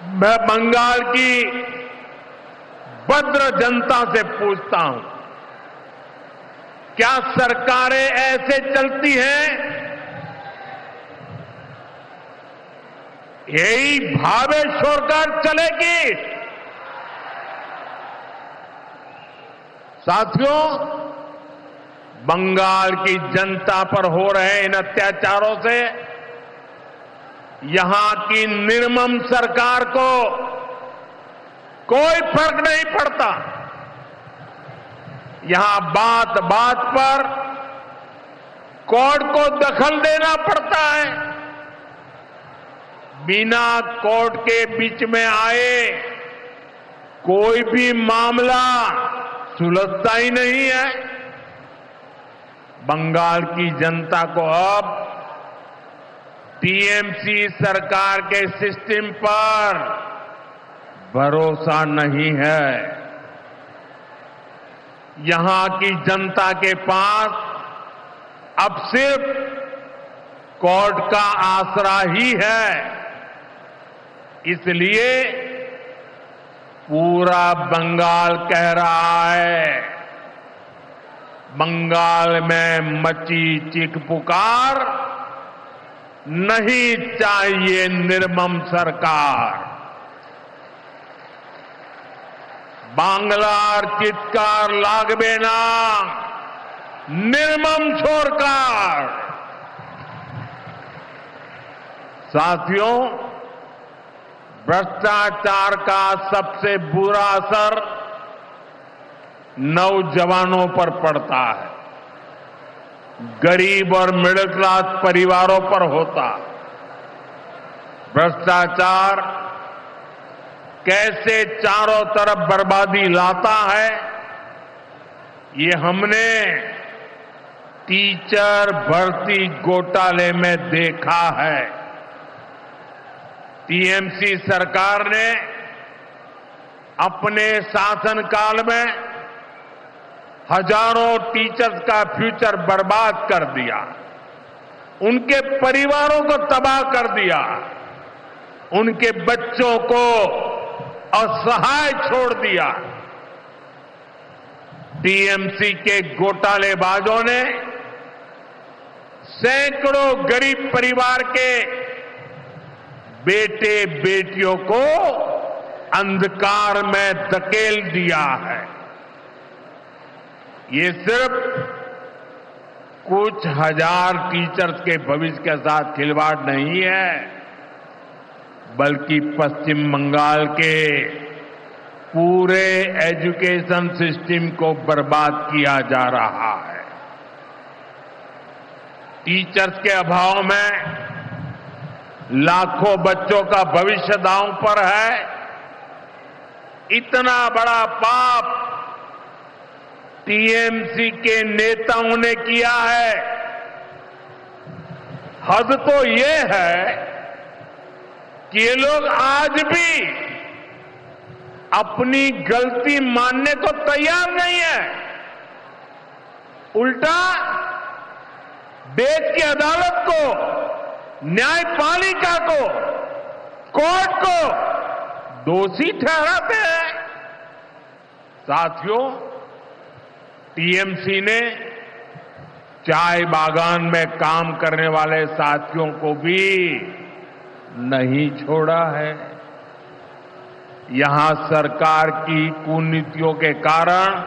मैं बंगाल की भद्र जनता से पूछता हूं, क्या सरकारें ऐसे चलती हैं? यही भावेश्वर चलेगी? साथियों, बंगाल की जनता पर हो रहे इन अत्याचारों से यहां की निर्मम सरकार को कोई फर्क नहीं पड़ता। यहां बात बात पर कोर्ट को दखल देना पड़ता है। बिना कोर्ट के बीच में आए कोई भी मामला सुलझता ही नहीं है। बंगाल की जनता को अब टीएमसी सरकार के सिस्टम पर भरोसा नहीं है। यहां की जनता के पास अब सिर्फ कोर्ट का आसरा ही है। इसलिए पूरा बंगाल कह रहा है, बंगाल में मची चीख पुकार, नहीं चाहिए निर्मम सरकार। बांग्लार चित्कार लागबे ना, निर्मम सरकार। साथियों, भ्रष्टाचार का सबसे बुरा असर नौजवानों पर पड़ता है, गरीब और मिडिल क्लास परिवारों पर होता। भ्रष्टाचार कैसे चारों तरफ बर्बादी लाता है, ये हमने टीचर भर्ती घोटाले में देखा है। टीएमसी सरकार ने अपने शासनकाल में हजारों टीचर्स का फ्यूचर बर्बाद कर दिया, उनके परिवारों को तबाह कर दिया, उनके बच्चों को असहाय छोड़ दिया। टीएमसी के घोटालेबाजों ने सैकड़ों गरीब परिवार के बेटे बेटियों को अंधकार में धकेल दिया है। ये सिर्फ कुछ हजार टीचर्स के भविष्य के साथ खिलवाड़ नहीं है, बल्कि पश्चिम बंगाल के पूरे एजुकेशन सिस्टम को बर्बाद किया जा रहा है। टीचर्स के अभाव में लाखों बच्चों का भविष्य दांव पर है। इतना बड़ा पाप टीएमसी के नेताओं ने किया है। हद तो ये है कि ये लोग आज भी अपनी गलती मानने को तैयार नहीं है। उल्टा देश की अदालत को, न्यायपालिका को, कोर्ट को दोषी ठहराते हैं। साथियों, टीएमसी ने चाय बागान में काम करने वाले साथियों को भी नहीं छोड़ा है। यहां सरकार की कुनीतियों के कारण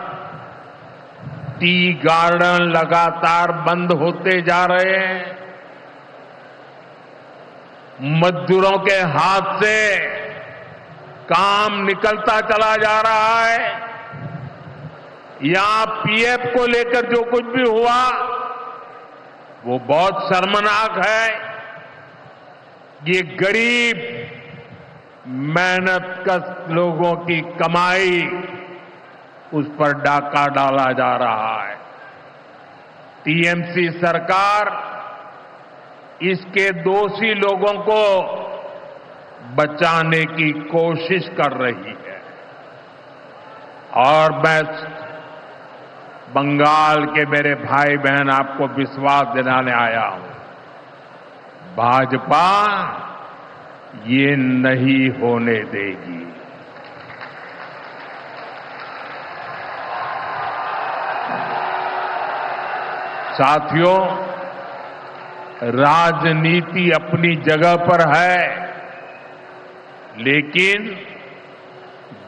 टी गार्डन लगातार बंद होते जा रहे हैं। मजदूरों के हाथ से काम निकलता चला जा रहा है। यहां पीएफ को लेकर जो कुछ भी हुआ वो बहुत शर्मनाक है। ये गरीब मेहनतकश लोगों की कमाई, उस पर डाका डाला जा रहा है। टीएमसी सरकार इसके दोषी लोगों को बचाने की कोशिश कर रही है। और मैं बंगाल के मेरे भाई बहन आपको विश्वास दिलाने आया हूं, भाजपा ये नहीं होने देगी। साथियों, राजनीति अपनी जगह पर है, लेकिन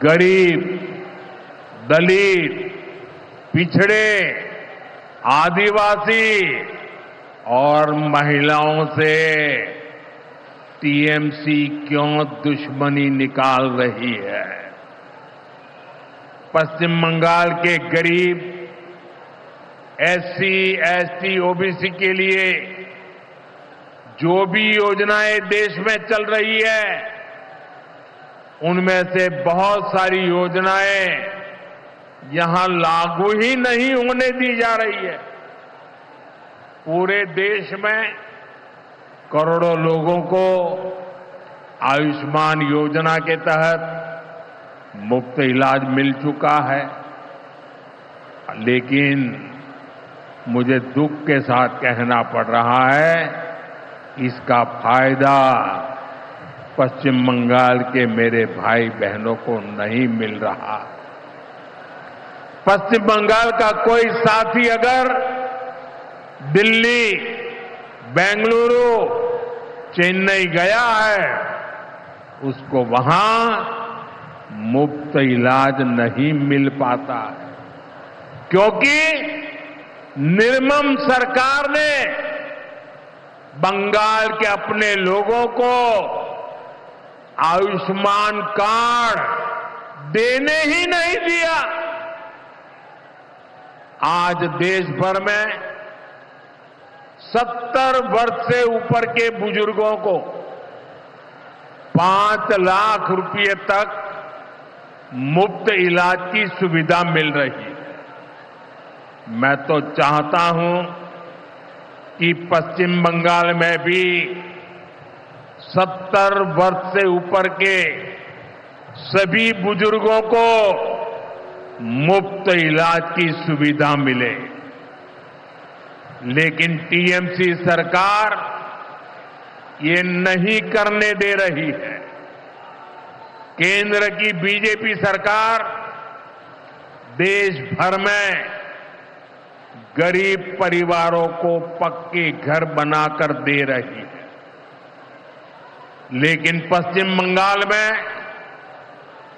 गरीब, दलित, पिछड़े, आदिवासी और महिलाओं से टीएमसी क्यों दुश्मनी निकाल रही है? पश्चिम बंगाल के गरीब, एससी, एसटी, ओबीसी के लिए जो भी योजनाएं देश में चल रही है, उनमें से बहुत सारी योजनाएं यहां लागू ही नहीं होने दी जा रही है। पूरे देश में करोड़ों लोगों को आयुष्मान योजना के तहत मुफ्त इलाज मिल चुका है, लेकिन मुझे दुख के साथ कहना पड़ रहा है, इसका फायदा पश्चिम बंगाल के मेरे भाई बहनों को नहीं मिल रहा। पश्चिम बंगाल का कोई साथी अगर दिल्ली, बेंगलुरु, चेन्नई गया है, उसको वहां मुफ्त इलाज नहीं मिल पाता है, क्योंकि निर्मम सरकार ने बंगाल के अपने लोगों को आयुष्मान कार्ड देने ही नहीं दिया। आज देश भर में 70 वर्ष से ऊपर के बुजुर्गों को 5 लाख रुपए तक मुफ्त इलाज की सुविधा मिल रही है। मैं तो चाहता हूं कि पश्चिम बंगाल में भी 70 वर्ष से ऊपर के सभी बुजुर्गों को मुफ्त इलाज की सुविधा मिले, लेकिन टीएमसी सरकार ये नहीं करने दे रही है। केंद्र की बीजेपी सरकार देश भर में गरीब परिवारों को पक्के घर बनाकर दे रही है, लेकिन पश्चिम बंगाल में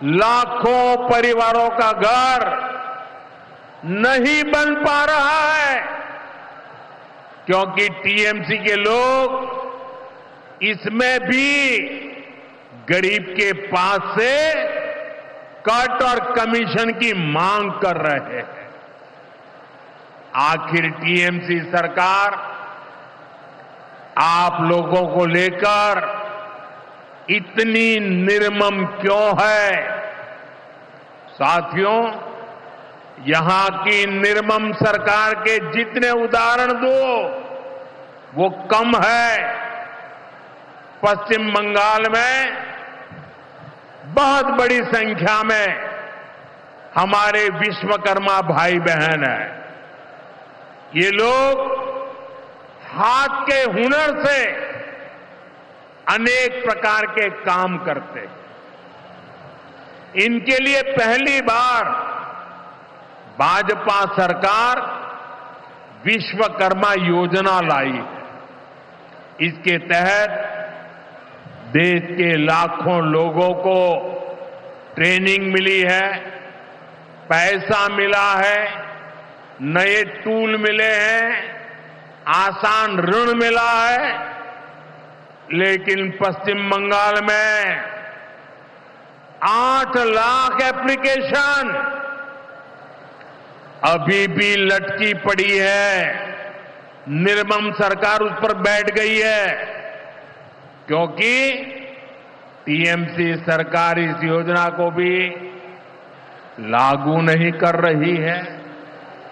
लाखों परिवारों का घर नहीं बन पा रहा है, क्योंकि टीएमसी के लोग इसमें भी गरीब के पास से कट और कमीशन की मांग कर रहे हैं। आखिर टीएमसी सरकार आप लोगों को लेकर इतनी निर्मम क्यों है? साथियों, यहां की निर्मम सरकार के जितने उदाहरण दो वो कम है। पश्चिम बंगाल में बहुत बड़ी संख्या में हमारे विश्वकर्मा भाई बहन हैं। ये लोग हाथ के हुनर से अनेक प्रकार के काम करते हैं। इनके लिए पहली बार भाजपा सरकार विश्वकर्मा योजना लाई है। इसके तहत देश के लाखों लोगों को ट्रेनिंग मिली है, पैसा मिला है, नए टूल मिले हैं, आसान ऋण मिला है, लेकिन पश्चिम बंगाल में 8 लाख एप्लीकेशन अभी भी लटकी पड़ी है। निर्मम सरकार उस पर बैठ गई है, क्योंकि टीएमसी सरकार इस योजना को भी लागू नहीं कर रही है।